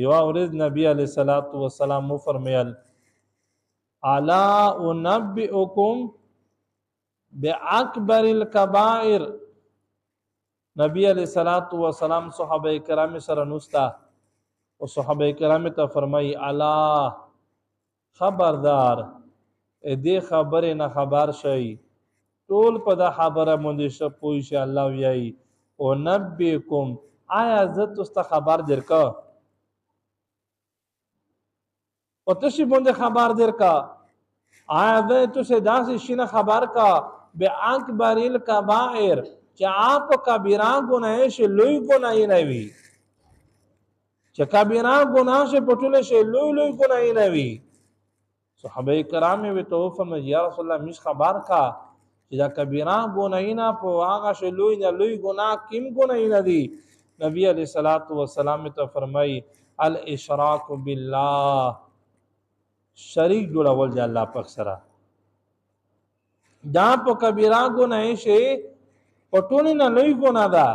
یوه ورځ نبی علیه الصلاۃ والسلام وفرمیل الا انبئکم باکبر الکبائر. نبی علیه الصلاۃ والسلام صحابه کرام سره نوستا او صحابه کرام ته فرمایي الا خبردار دې خبرې نه خبر شئ، ټول په دا خبره باندې شه پوه شي. الله ویایي او نبئکم، آیا زه تاسو ته خبر درکا او تاسو باندې خبر درکا، آیا زه تاسو داسې شي نه خبر کا به اکبر الکبائر چې آپ کبیره ګناه شي، لوی ګناه نه وي، چې کبیره ګناه شي پټول شي، لوی لوی ګناه نه وي. صحابه کرام وی تو فرمایي یا رسول الله مش خبر کا چې دا کبیره ګناه نه په هغه شی لوی نه لوی ګناه کیم ګناه نه دي. نبی علیہ الصلوۃ والسلام ته فرمایي الاشراک بالله، شریک جوړول دی الله پاک سره. دا په کبیره ګناه شي پټول نه لوی ګناه ده.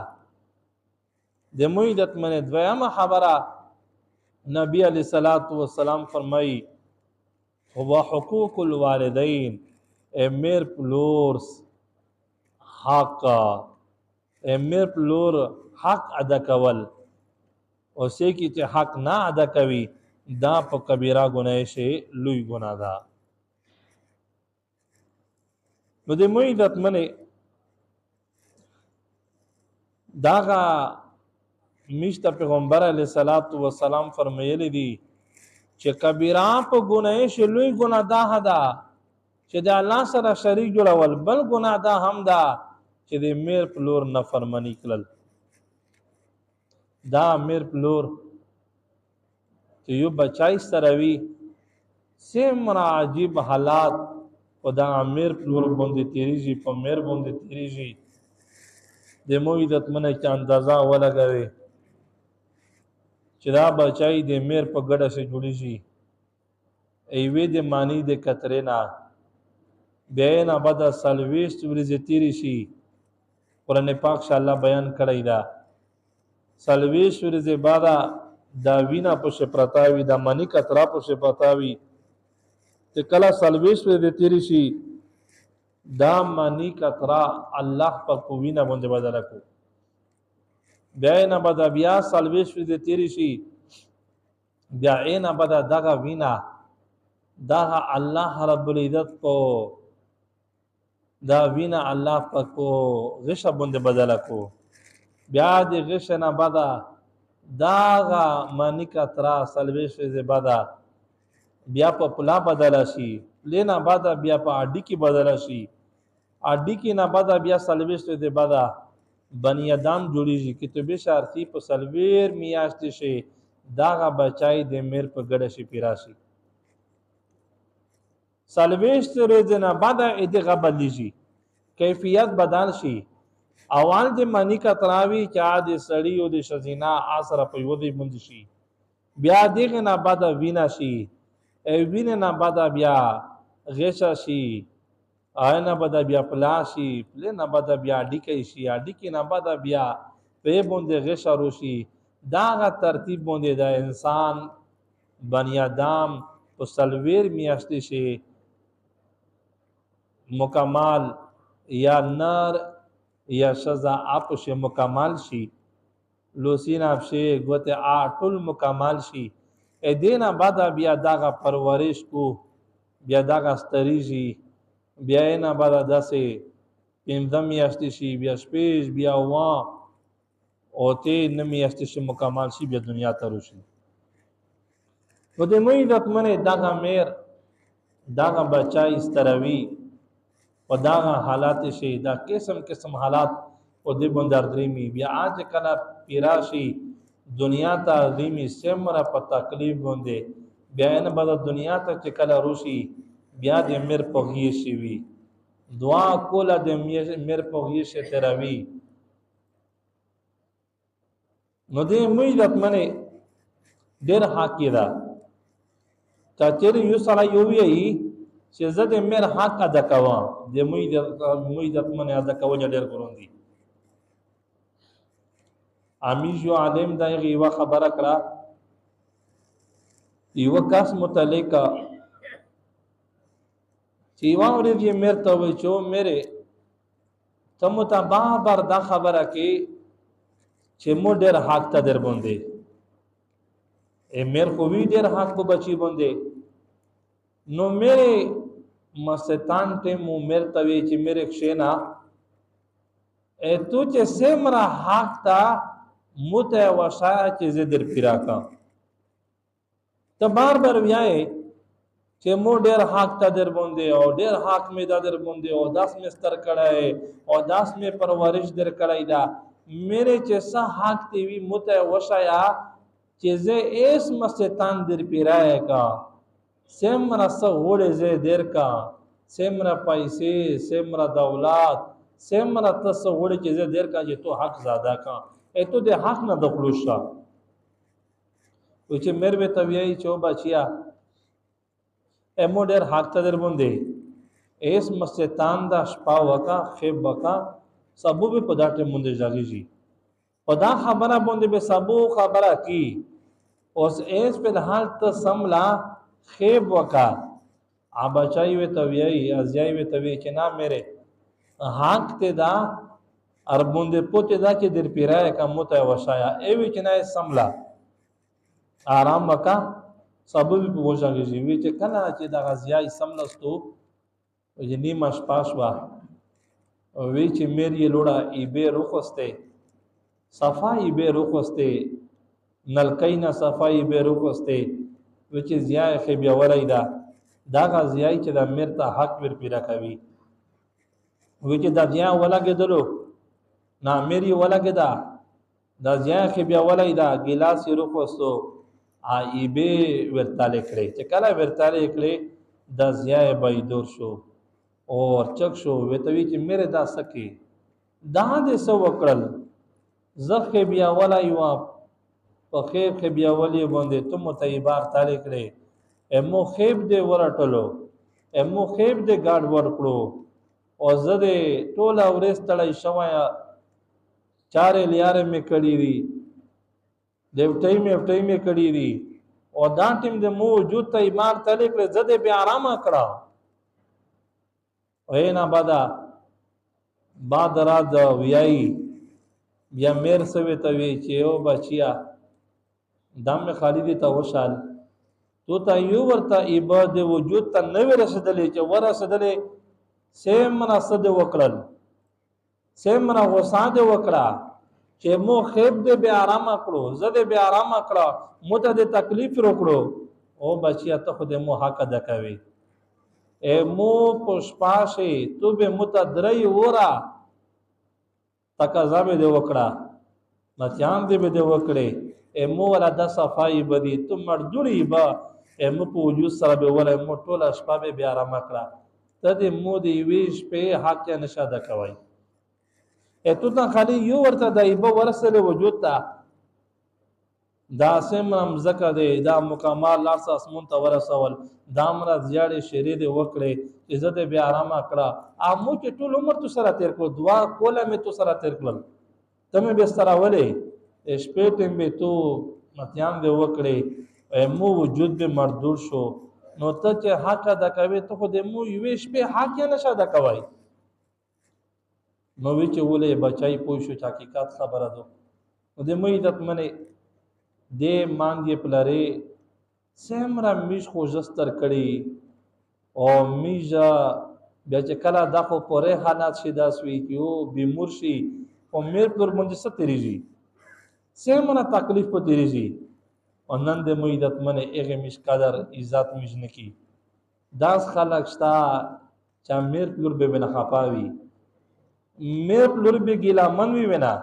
د موعدت منه دویمه خبره نبی علیہ الصلوۃ والسلام فرمایي هو حقوق الوالدین، میر پلورس حق، میر پلور حق ادا کول او سې کی چې حق نه ادا کوي دا په کبیره ګناه شي لوی ګناه ده. نو د موعدت منه داغه میشته پیغمبر علیه الصلاۃ والسلام فرمایلی دي چې کبیره په ګناه شي لوی ګناه ده ده چې د الله سره شریک جوړول، بل ګناه ده هم ده چې د میر پلور نافرمانی کړل. دا میر پلور چې یو بچای سره وي څومره عجیب حالات په دا میر پلور باندې تیریږي، په میر باندې تیریږي. د موعدت منه چې اندازه ولګوي چې دا بچای د میر په ګډه سره جوړیږي، ایوې د معنی د کترې نه بیا نه بعد سلويست ورځې تیری شي. قرآن پاک شاء الله بیان کړی دا سلويست ورځې بعد دا وینا په شپرتاوي، دا معنی کترا په شپرتاوي ته کله سلويست ورځې تیری شي دا معنی کترا الله په وینا باندې بدل کو. بیا نه بعد بیا سلويست ورځې تیری شي بیا نه بعد دغه وینا دا الله رب العزت کو دا وینا الله پاکو غش باندې بدل کو. بیا د غش نه بعد دا معنی کترا سلويش سے بعد بیا په پلا بدل شي، لینا بعد بیا په اډی کی بدل شي، اډی کی نه بعد بیا سلويش سے بعد بنی ادم جوړیږي. کتابه شارتی په سلویر میاشت شي داغه بچای د میر په ګډه شي پیراشي. سلويشت ورځې بعد ادغه بدلیږي، کیفیت بدل شي. اول د معنی کتراوی چا د سړی او د شزینا اثر په یو دی مند شي، بیا دغه نه بعد وینا شي، وینه نه بعد بیا غشا شي، آینه بعد بیا پلاشي، پلنه بعد بیا ډیکې شي، ډیکې نه بعد بیا په باندې غشا روشي. داغه ترتیب باندې د انسان بنی آدم په سلویر میاشتې شي مکمل یا نر یا شزا اپش مکمل شي، لوسین افشه گوته آټول مکمل شي. دینا بعد بیا داغه پرورش کو، بیا داغه ستریږي، بیا نه بعد داسې پنځم میاشتې شي، بیا شپږ، بیا وا او ته نه میاشتې شي مکمل شي، بیا دنیا ته روشي. و د موعدت منه داغه میر داغه بچای استروي و داغه حالات شي، دا قسم قسم حالات او د بندردريمي. بیا اج کله پیراشي دنیا ته عظیمی سمره په تکلیف باندې، بیا نه بعد دنیا ته چې کله روشي بیا د میر پغی شي وي، دعا کوله د میر پغی شي تروي. نو د موعدت منه ډېر حق ده تا چیرې یو سره یو وی چې زه د میر حق ادا کوم، د موعدت منه ادا کول ډېر ګران دي. امی جو عالم دا یو خبره کړه یو کس متعلق چې یوه ورځ یې میر ته وایي چې میرې ته مو ته بار دا خبره کې چې مو ډېر حق ته در باندې میر خو وي ډېر حق په بچي باندې نو میرې مستان ټیم مو میر ته وایي چې میرې کښېنه تو چې سمره حق ته مو ته وښایه چې زه در پې راکړم ته بار وایې چې مو ډېر حق ته در باندې او ډېر حق مې دا در باندې او داس مې ستر کړی او داس مې پرورش در کړی دا میرې چې څه حق تی وي مو ته وښایه چې زه ایس مستان در پې راکړه سمره څه غوړې زه در کا سمره پیسې سمره دولت سمره ته څه غوړې چې زه در کا چې تو حق زاده کا تو د حق نه دخلو شه وایي چې میر به ته وایي چې او بچیا مو ډېر حق ته در باندې ایس مستان دا شپه وکا خیب وکا سبو به په دا ټیم باندې ژغېږي په دا خبره باندې به سبو خبره کی اوس ایس په حال ته سملا خیب وکا بچای وې ته وایي ازیای وې ته وایي چې نه میرې حق ته دا ار باندې پوته دا چې در پیرای کا مو ته وښایا وی چې نه سملا آرام وکا سبب په وژغېږي وی چې کله چې د غزیای سملستو یعنی مشپاش وا وی چې مېری لوړه ای به روخسته صفای به روخسته نلکینا صفای به روخسته وی چې زیای خې بیا ورای دا غزیای چې د میر ته حق ور پیرا کوي وی چې د زیای ولګېدلو نا مېری ولګېدا د زیای خې بیا ولای دا ګلاس روخستو ای به ورتاله کړي چې کله ورتاله کړي د زیای بيدور شو او چک شو وتوی چې میرے دا سکی دا دې سو وکړل زخه بیا ولا یو په خیر خې بیا ولې باندې ته متایبار تاله کړي امو خیب دې ورټلو امو خیب دې ګاډ ورکړو او زده ټوله ورستړی شوایا چارې لیاره مې کړی دي دیوټای مې کړی دي او دا ټیم د مو وجود ته ایمان تلې کړ زده به آرام کړه وینا بعد رات ویای بیا میر سوي ته وی چې او بچیا دم خالدی ته وشال تو ته یو ورته ایباد وجود ته نو رسیدلې چې ورسیدلې سیمنا صد وکړل سیمنا غصاد وکړه چې مو خیب دې به آرام کړو زده به آرام کړه مو ته د تکلیف وکړو او بچیا ته خو دې مو حق ادا کوي مو پښپاشه تو به متدري ورا تقاضا به دې وکړه متیان دې به دې وکړي مو ولا د صفای بدی تو مرجوړي با مو په وجود سره به ولا مو ټول شپه به آرام کړه ته دې مو دې ویش په حق نشاده کوي تو ته خالی یو ورته د ایبه ورسره وجود ته دا سمرم زکه دی دا مکمل لاس اسمون ته ورسول دا مر زیاړې شری دی وکړي عزت به آرام کړه امو چې ټول عمر تو سره تیر کړو دعا کوله مې تو سره تیر کړل تمه به سره ولې شپې ټیم به تو متیان دی وکړي مو وجود به مردود شو نو ته چې حق ادا کوي ته خو د مو یو شپې حق نه نشه ادا کوي نو وی چې ولې بچای پوه شو چې حقیقت خبره ده نو د مې عزت منه دې مان دې پلاره سمرا میش خو جستر کړي او میجا بیا چې کله دا خو پرې حالات شي دا سوي کیو بیمور شي او میر پر مونږ ستريږي سمرا تکلیف په تیریږي او نن دې مې عزت منه هغه میش قدر عزت میش نکی داس خلق شتا چا میر پر به نه خپاوي میر پر به ګیلا من وی وینا